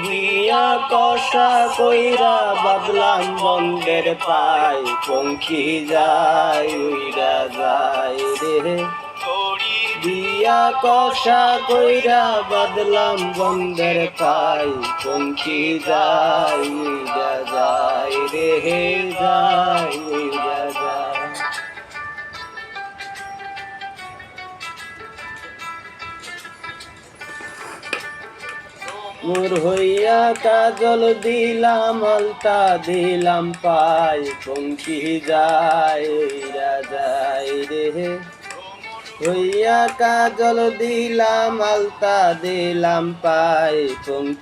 দিয়া কষা কইরা বাদলাম বন্ধের পাই, পঙ্খী যায় উইরা যায় রে। দিয়া কষা কইরা বাদলাম বন্ধের পাই, পঙ্খী যায় উইরা যায় রে, যায় উইরা যায়। মোর হইয়া কাজল দিলাম আলতা দিলাম পাই, পঙ্খী যায় উইরা যায় রে। হইয়া কাজল দিলাম আলতা দিলাম পাই, পঙ্খী